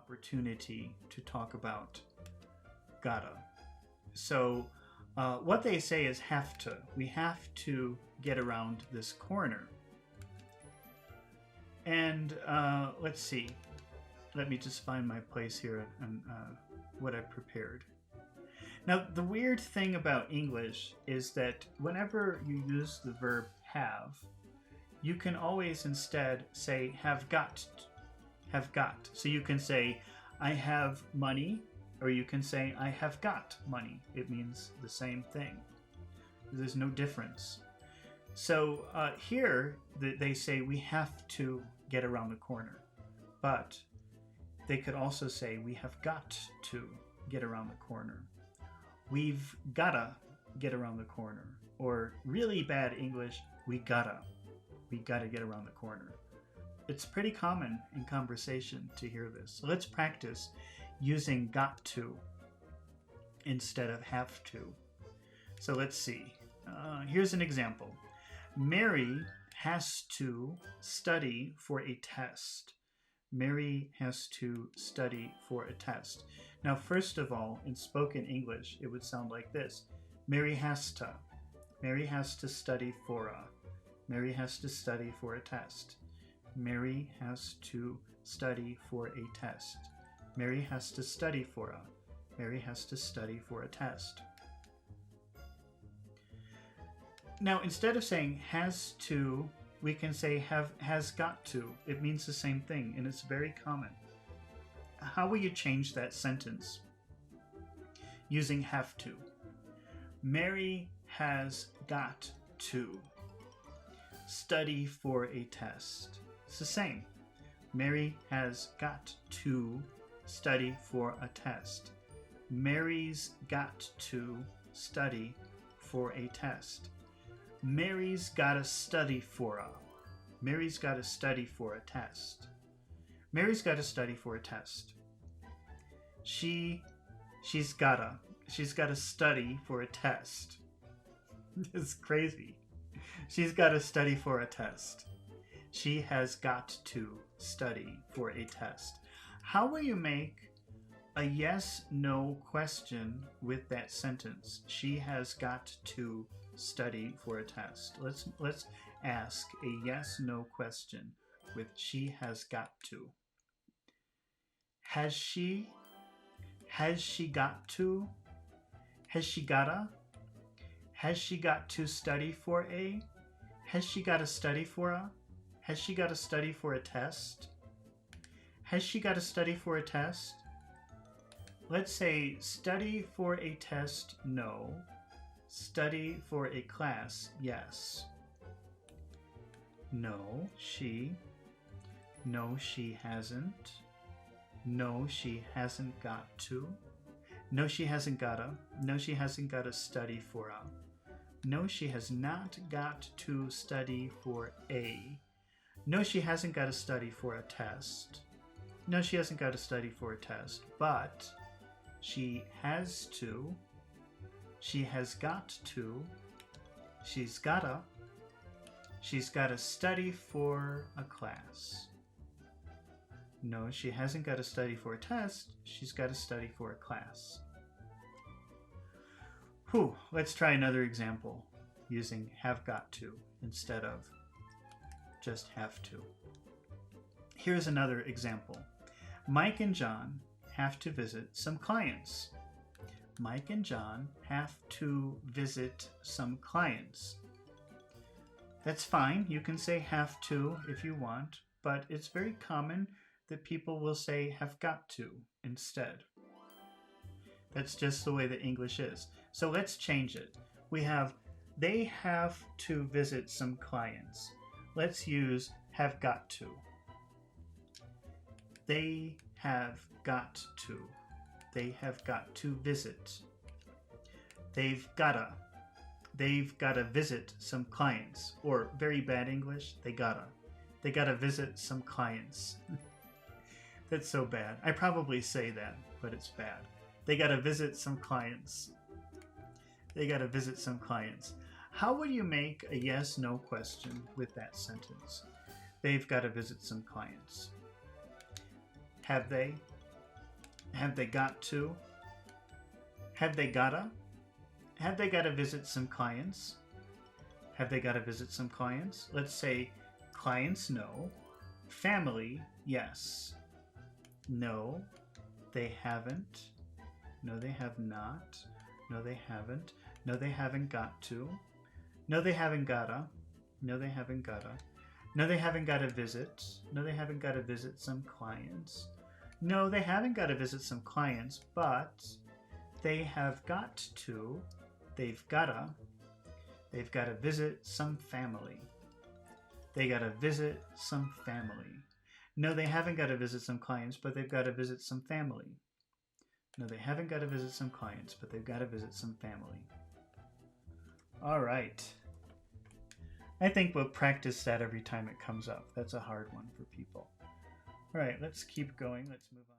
opportunity to talk about gotta. So what they say is have to. We have to get around this corner. And let's see. Let me just find my place here and what I prepared. Now, the weird thing about English is that whenever you use the verb have, you can always instead say have got. Have got. So you can say I have money, or you can say I have got money. It means the same thing. There's no difference. So here they say we have to get around the corner, but they could also say we have got to get around the corner. We've gotta get around the corner. Or really bad English, we gotta get around the corner. It's pretty common in conversation to hear this. So let's practice using got to instead of have to. So let's see. Here's an example. Mary has to study for a test. Mary has to study for a test. Now, first of all, in spoken English, it would sound like this. Mary has to. Mary has to study for a. Mary has to study for a test. Mary has to study for a test. Mary has to study for a. Mary has to study for a test. Now, instead of saying has to, we can say has got to. It means the same thing, and it's very common. How will you change that sentence? Using have to. Mary has got to study for a test. It's the same. Mary has got to study for a test. Mary's got to study for a test. Mary's gotta study for a. Mary's gotta study for a test. Mary's gotta study for a test. She's gotta study for a test. It's crazy. She's gotta study for a test. She has got to study for a test. How will you make a yes/no question with that sentence? She has got to study for a test. Let's ask a yes/no question with she has got to. Has she got to? Has she gotta? Has she got to study for a? Has she got to study for a? Has she got to study for a test? Has she got to study for a test? Let's say study for a test, no. Study for a class, yes. No, she. No, she hasn't. No, she hasn't got to. No, she hasn't gotta. No, she hasn't gotta study for a. No, she has not got to study for a. No, she hasn't got to study for a test. No, she hasn't got to study for a test, but she has to. She has got to. She's gotta. She's gotta study for a class. No, she hasn't got to study for a test. She's got to study for a class. Let's try another example using have got to instead of just have to. Here's another example. Mike and John have to visit some clients. Mike and John have to visit some clients. That's fine. You can say have to if you want, but it's very common that people will say have got to instead. That's just the way that English is. So let's change it. We have they have to visit some clients. Let's use have got to. They have got to. They have got to visit. They've gotta visit some clients. Or very bad English, they gotta visit some clients. That's so bad. I probably say that, but it's bad. They gotta visit some clients. They gotta visit some clients. How would you make a yes/no question with that sentence? They've gotta visit some clients. Have they? Have they got to? Have they gotta? Have they gotta visit some clients? Have they gotta visit some clients? Let's say clients, no. Family, yes. No, they haven't. No, they have not. No, they haven't. No, they haven't got to. No, they haven't gotta. No, they haven't gotta. No, they haven't got to visit. No, they haven't got to visit some clients. No, they haven't got to visit some clients, but they have got to. They've gotta. They've got to visit some family. They got to visit some family. No, they haven't got to visit some clients, but they've got to visit some family. No, they haven't got to visit some clients, but they've got to visit some family. All right. I think we'll practice that every time it comes up. That's a hard one for people. All right, let's keep going. Let's move on.